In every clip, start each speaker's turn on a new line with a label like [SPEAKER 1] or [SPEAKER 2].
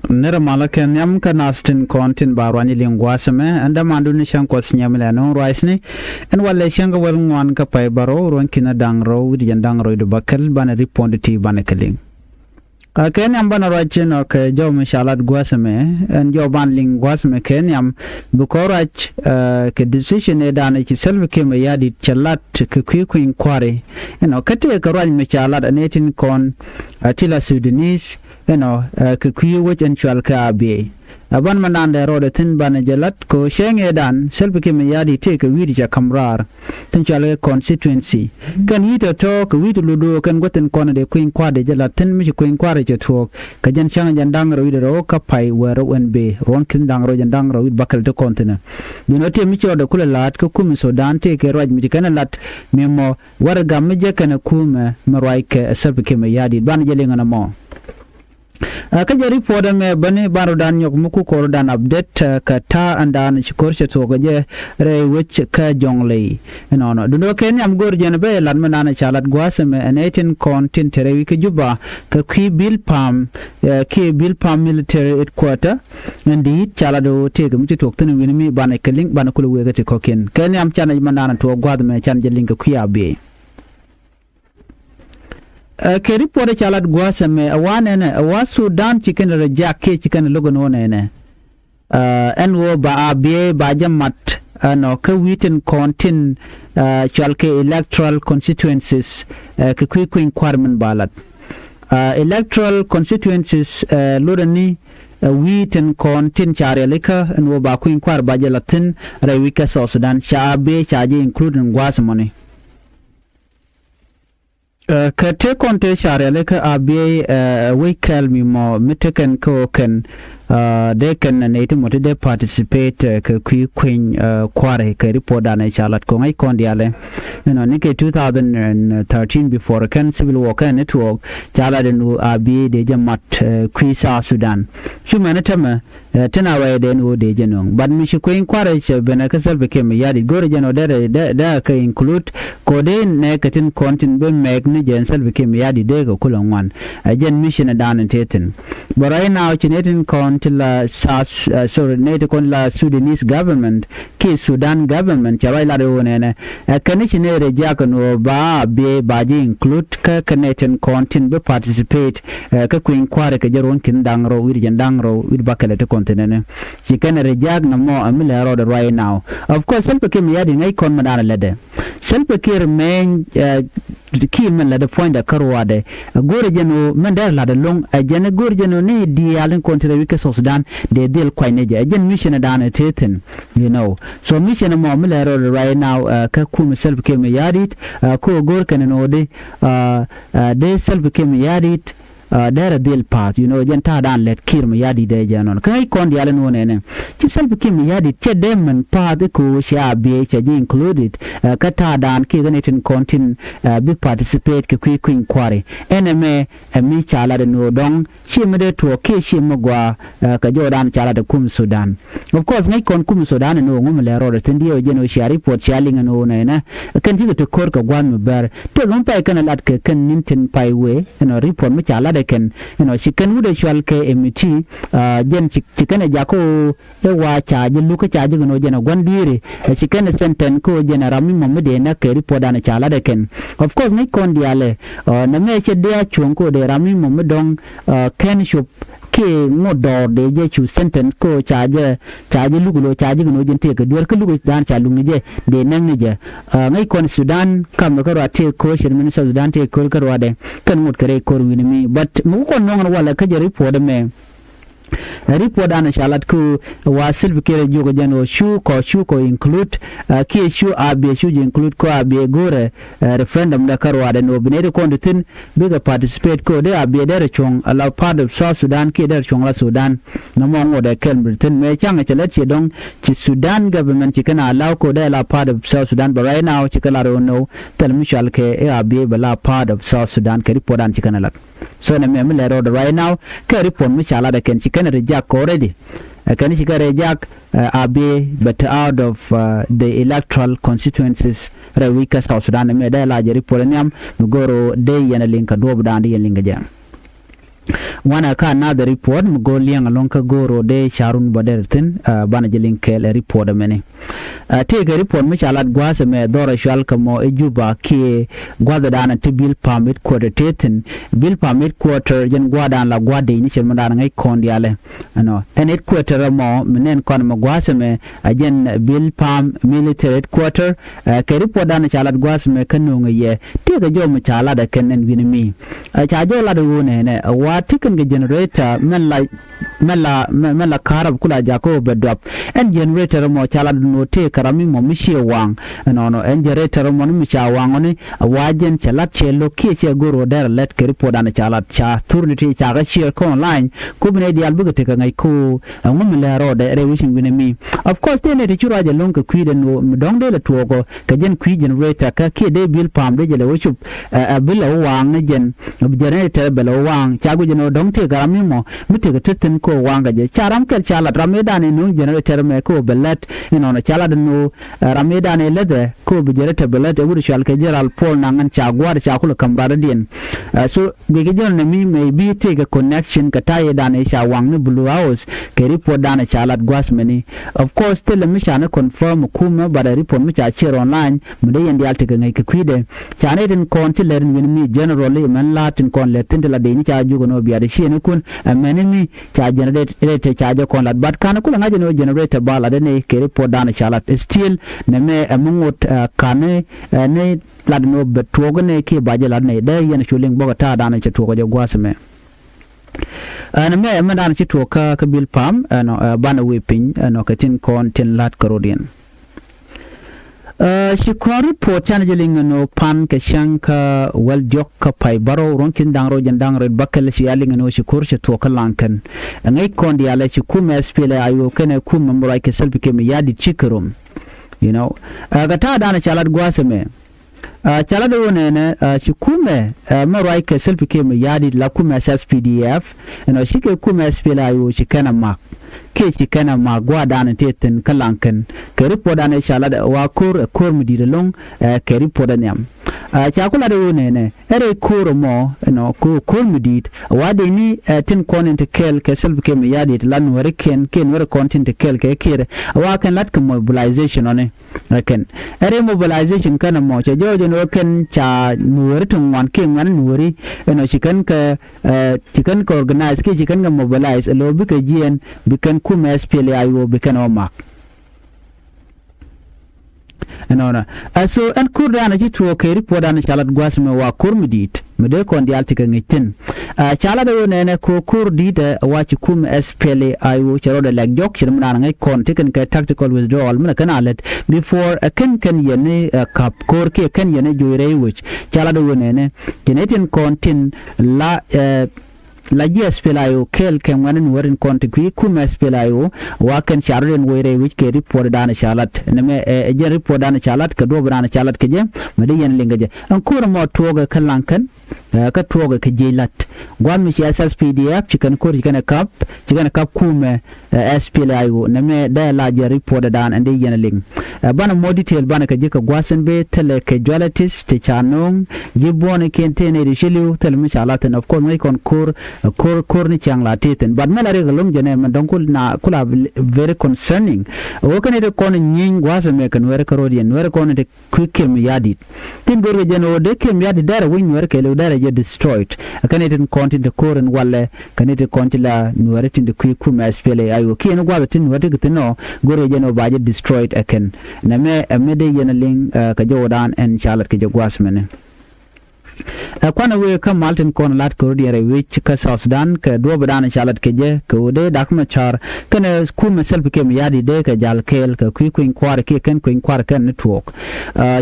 [SPEAKER 1] nera malaken yam kanastin kontin barwani lingwasame anda mandu ni shankos nyamela no rice en wala shanga wal ngwan ka pay baro ron kina dangro di dangro do bakal bana riponditi bana kaling ken yam bana rajin ok jo mishalat gwasame en jo ban lingwasame ken yam bukorach ke decision e dana ki selve ke me yadi chalat ke ku inquiry kate ka raj mishalat anetin kon atila Sudanese ke kuyu wech en chwal ka abiye aban manande rode tin bana jalat ko shenge dan selbe ke me yadi te ke widi ja kamrar tin chwal constituency kan yito to ke widi ludo kan goten kona de kuin kwade jalat tin mi kuin kware je to ka jan shanga jan dangro widi ro ka pai wero enbe ron kin dangro jan dangro widi bakal de kontena dino te mi chodo kula lat ko kum so dan te ke roj mi kana lat memo war gam je kana kuma marwai ke selbe ke me yadi ban jelinga na mo kajari poda me bani baro dan yok muku kor dan update ka ta andan chikorche to gaje re wech ka jonglei no duno ken am gor jen be lan manana chalat gwasame an 18 content tere ke juba ka ki bill pam military headquarter ndi chalado te ga muti tok tan winimi bana ke link bana kulu wega te koken ken am chana manana to gwad me chan je link ku yabe ke report chalat gwasame awane awa Sudan chicken rejak ke chicken logo no ne enwo ba abe ba jamat no ka witen kontin chalke electoral constituencies ke ku inquiry balat electoral constituencies lorani witen kontin charelika enwo ba ku inquiry ba jalatin rewika Sudan shabe chaje including gwasamone ka te konte share ka abe we kel mi mo miteken ko ken they can nate mo de participate ka queen kware ka report na chalat ko ngai kondiale nike 2013 before kan civil war kan network chala de no abe de jamat kwisa Sudan humanitama tana waye de no de jenong but mi shi queen kware che bena ka selbe ke mi yadi gore jeno da ka include ko de ne ka tin kontin be meg ni jen selbe ke mi yadi de ko kulon wan jen mission dan tetin but right now chinetin kontila net kon la Sudanese government ki Sudan government chawai la de ne kanishine rejak no ba be baji include ka kaneten kontin be participate ka queen kware ka jaron kin dangro wir jan dangro wir bakale te kontinene chikan rejak no mo amila road right now of course selbe ke mi yadi ngai kon madana lede selbe ke remain ki men la de point da karwa de gore jeno men der la de long jene gore jeno ni di yalen kontre wike Sudan de del kwine je jen mission da na teten so mission mo amila road right now ka ku selbe ke mi yadi ko gore kan no de selbe ke mi yadi there deal part jenta dan let kirm yadi de janon kai kon diale no ne ci self kim yadi che dem part ko sha be che included kata dan ki ganetin kontin be participate ke ku inquiry eneme mi chala de no dong chi me de to ke chi magwa ka jodan chala de kum Sudan of course ngai kon kum Sudan no ngum le ro de tindio jeno sha report shaling no ne kan ji to kor ka gwan me ber to lon pai kan lat ke kan nintin pai we report me chala ken chicken would actual ke emiti jen chicken jako e wa charge luka charge no jena gwandire chicken senten ko jena rami mamede na ke report na chala de ken of course ni kondiale na me che dia chunko de rami mamedong ken shop ke ngodor de je chu senten ko charge lugulo charge no jente ke dur ke lugu dan chalu ni je de nan ni je ngai kon Sudan kam ko rate ko shirmin Sudan te ko de kan mut kare ko winimi but mu kon non wala ka je report me report an shalat ku wa silbi kere jogo jano shu ko include ki shu abe shu include ko abe gore referendum da karwa da no bine ko tin biga participate ko de abe der chong allow part of South Sudan ki der chong la Sudan no mo ngo da kel britain me changa chalet che dong ci Sudan government ki kana allow ko da la part of South Sudan but right now ci kala no tel mishal ke abe bala part of South Sudan ke report an ci kana la so na me le right now ke report mishala da ken ci kana reject already can you reject abe but out of the electoral constituencies rawika South Sudan me da la jeri polenium goro de yana linka do budandi linga jam wana ka another report mgo liang alonka goro de Sharun Badertin bana jelin kel report mene take report mi chalat gwase me dora shwal kamo ejuba ki gwada dana te bill permit quarter teten bill permit quarter jen gwada la gwade ni chen madana ngai kondiale no en it quarter mo menen kon mo gwase me ajen bill palm military quarter ke report dana chalat gwase me kanu ngaye take jo mi chala da kenen winimi cha jo la do ne wa tiken ge generator mela karab kula jako bedop en generator mo chala no te karami mo mishi wang no en generator mo mi cha wang ni wajen chalat chelo ki che goro der let ke report an chalat cha turnity cha ga share ko online ku bine di albuga te ngai ku ngum le ro de re wishing bine mi of course te ne te chura je lonka kwide no dong de le tuogo ka jen kwi generator ka ki de bill pam de je le wishu bill wang ne jen generator belo wang cha gu jeno dong te karami mo mi te tetten ko wanga je charam kel chalat ramedani no generator me ko belet no chala no ramedani lede ko be generator belet e wuri shal ke jeral pol nangan cha gwar cha kula kambara din so ge jon ne mi maybe take a connection ka taye dane cha wang ne blue house ke report dane chalat gwas meni of course tell mi cha na confirm kuma bara report mi cha share online mi de yandi alte ngai ke kwide cha ne den kon til lerin mi generally man latin kon letin la de ni cha jugo no biya de shi ne kun menini cha generator cha je kon lat but kana kula ngaje no generator bala de ne ke report dane chalat still ne me amungot kane ne lad no betwogo ne ke baje lad ne de yen shuling bogata dane che togo je gwasme ana me dane che toka ka bil pam no bana wipin no katin kon tin lat karodian shikwaru po chanajeling no pan ke shanka wal jokka pai baro ronkin dangro jandang red bakal shi yaling no shikur shi to kalankan ngai kondi ala shi kuma spele ayo kene kuma murai ke selbi ke mi yadi chikrum you know gata dana chalat gwaseme chala do ne shi kuma murai ke selbi ke mi yadi la kuma SPDF no shi ke kuma spele ayo shi kana mak ke shi kana ma gwada na teten kalankan ke ripoda ne shala da wa kor mu dire long ke ripoda ne cha kula da ne ere kor mo no kor mu dit wa de ni tin konent kel ke self ke mi yadi lan wore ken wore content kel ke kire wa kan lat ke mobilization one ken ere mobilization kana mo cha jojo no ken cha nuwore tun wan ke man nuwori no chikan ka organize ke chikan ga mobilize lo bi ke gien bi kan kuma SPL ayo bikan omak no so an kurda ji to ke report an chalat gwasme wa kurmidit mede kon di altika ngitin chala da ne ko kurdi da wachi kum SPL ayo chero da lag jok chir mna ngai kon taken ka tactical withdrawal mna kana let before kan yene kap kor ke kan yene joire which chala da ne kinetin kontin la GSPLIO kel ken wanin warin konti kuma SPLIO wakan charren were which ke report dana chalat neme je report dana chalat ka do dana chalat ke je madiyan lingaje an kura mo toga kalankan ka toga ke jelat gwam shi SSPDF chikan kor chikan kap kuma SPLIO neme da la je report dana ande yen ling bana mo detail bana ka je ka gwasan be tele ke dualities te chanong jibone kentene de shilu tel mi chalat of course mai kon kor ni chang la teten but mela re galum jene man don kula very concerning o kan de kon nyin gwasa me kan were karodian were kon de quikem yadi tin gorwe jeno de kem yadi dara win were kele dara je destroyed kan de content de koren walle kan de content la were tin de quikum SPL ayo kien gwa tin were gitno gorwe jeno baje destroyed again na me de yen ling ka jodan en chalat ke jogwas mene kwana we kam maltin kon lat ko diare which ka South Sudan ka do badana chalat ke je ko de dakma char kana kuma self ke mi yadi de ka jal kel ka kuin kwar ke ken kuin kwar kan network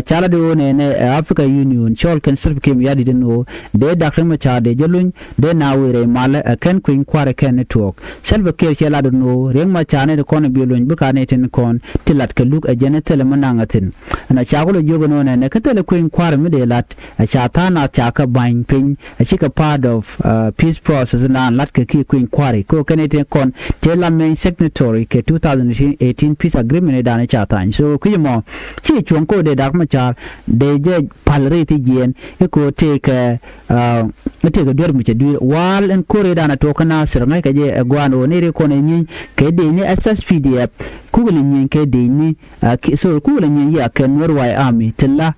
[SPEAKER 1] chala de ne Africa Union chol kan self ke mi yadi de no de dakma char de jelun de na we re mala ken kuin kwar kan network self ke chala de no reng ma chane de kon bi lun buka ne tin kon tilat ka luk a jene tele manangatin na chagulo jogo no ne ka tele kuin kwar mi de lat a chata na yak chaka bang pin a chika part of peace process na lat ke ki queen quarry ko kenete kon tela main signatory ke 2018 peace agreement da ne chatan so kuyimo chi chuan ko de dak ma char de je palre ti jen e ko take dor mi chedu wal en kore da na to kana sir mai ke je gwano ne re ko ne nyi ke de ni SSPDF kugul nyi ke de ni so kugul nyi ya ke Norway army tilla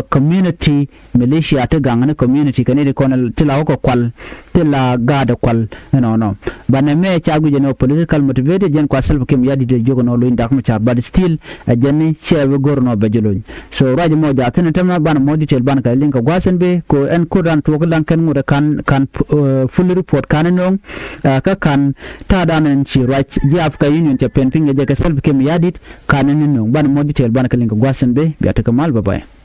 [SPEAKER 1] community militia ta gangana community kane de kona tilla ko kwal tilla gada kwal no bana me chagu je no political motivated jen kwa self kim yadi de jogo no luin dak ma cha but still jenni chebe gorno be jolon so raji mo ja tan tamna bana mo detail bana ka link gwasen be ko en ko dan to lan kan ngure kan full report kan no ka kan ta danen chi right ji Africa Union te pen pinga je ka self kim yadi kan no bana mo detail bana ka link gwasen be biata kamal bye bye